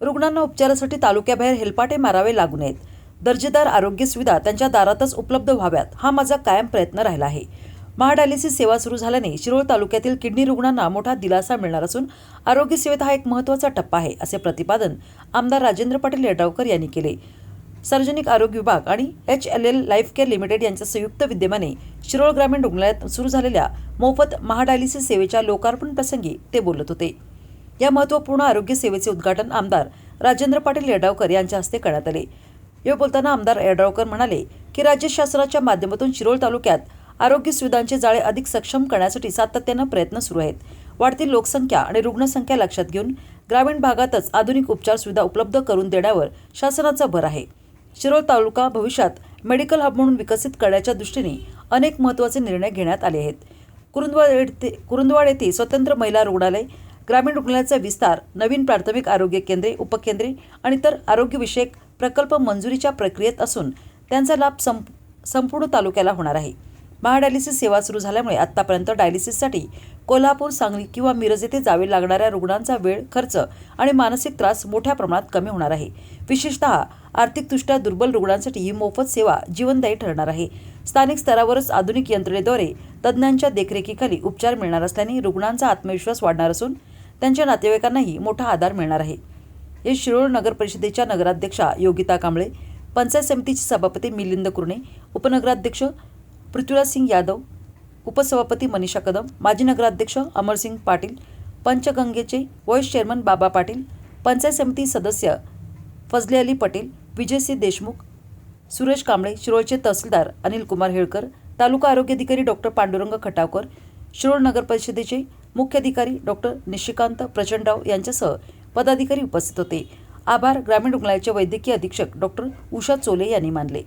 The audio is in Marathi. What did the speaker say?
रुग्णांना उपचारासाठी तालुक्याबाहेर हेलपाटे मारावे लागू नयेत. दर्जेदार आरोग्य सुविधा त्यांच्या दारातच उपलब्ध व्हाव्यात हा माझा कायम प्रयत्न राहिला आहे. महाडायलिसिस सेवा सुरू झाल्याने शिरोळ तालुक्यातील किडनी रुग्णांना मोठा दिलासा मिळणार असून आरोग्य सेवेत हा एक महत्त्वाचा टप्पा आहे, असे प्रतिपादन आमदार राजेंद्र पाटील यड्रावकर यांनी केले. सार्वजनिक आरोग्य विभाग आणि HLL लाईफ केअर लिमिटेड यांच्या संयुक्त विद्यमाने शिरोळ ग्रामीण रुग्णालयात सुरू झालेल्या मोफत महाडायलिसिस सेवेच्या लोकार्पण प्रसंगी ते बोलत होते. या महत्त्वपूर्ण आरोग्य सेवेचे उद्घाटन आमदार राजेंद्र पाटील यड्रावकर यांच्या हस्ते करण्यात आले. यावेळी बोलताना आमदार यड्रावकर म्हणाले की राज्य शासनाच्या माध्यमातून शिरोळ तालुक्यात आरोग्य सुविधांचे जाळे अधिक सक्षम करण्यासाठी सातत्यानं प्रयत्न सुरू आहेत. वाढती लोकसंख्या आणि रुग्णसंख्या लक्षात घेऊन ग्रामीण भागातच आधुनिक उपचार सुविधा उपलब्ध करून देण्यावर शासनाचा भर आहे. शिरोळ तालुका भविष्यात मेडिकल हब म्हणून विकसित करण्याच्या दृष्टीने अनेक महत्त्वाचे निर्णय घेण्यात आले आहेत. कुरुंदवाड येथे स्वतंत्र महिला रुग्णालय, ग्रामीण रुग्णालयाचा विस्तार, नवीन प्राथमिक आरोग्य केंद्रे, उपकेंद्रे आणि इतर आरोग्यविषयक प्रकल्प मंजुरीच्या प्रक्रियेत असून त्यांचा लाभ संपूर्ण तालुक्याला होणार आहे. महाडायलिसिस सेवा सुरू झाल्यामुळे आतापर्यंत डायलिसिससाठी कोल्हापूर, सांगली किंवा मिरज येथे जावे लागणाऱ्या रुग्णांचा वेळ, खर्च आणि मानसिक त्रास मोठ्या प्रमाणात कमी होणार आहे. विशेषतः आर्थिकदृष्ट्या दुर्बल रुग्णांसाठी ही मोफत सेवा जीवनदायी ठरणार आहे. स्थानिक स्तरावरच आधुनिक यंत्रणेद्वारे तज्ज्ञांच्या देखरेखीखाली उपचार मिळणार असल्याने रुग्णांचा आत्मविश्वास वाढणार असून त्यांच्या नातेवाईकांनाही मोठा आधार मिळणार आहे. हे शिरोळ नगर परिषदेच्या नगराध्यक्षा योगिता कांबळे, पंचायत समितीचे सभापती मिलिंद कुरणे, उपनगराध्यक्ष पृथ्वीराज सिंग यादव, उपसभापती मनीषा कदम, माजी नगराध्यक्ष अमरसिंग पाटील, पंचगंगेचे व्हाईस चेअरमन बाबा पाटील, पंचायत समिती सदस्य फजले अली पटेल, विजयसिंह देशमुख, सुरेश कांबळे, शिरोळचे तहसीलदार अनिल कुमार हेळकर, तालुका आरोग्य अधिकारी डॉक्टर पांडुरंग खटावकर, शिरोळ नगर परिषदेचे मुख्य अधिकारी डॉक्टर निशिकांत प्रचंडराव यांच्यासह पदाधिकारी उपस्थित होते. आभार ग्रामीण रुग्णालयाचे वैद्यकीय अधीक्षक डॉक्टर उषा चोले यांनी मानले.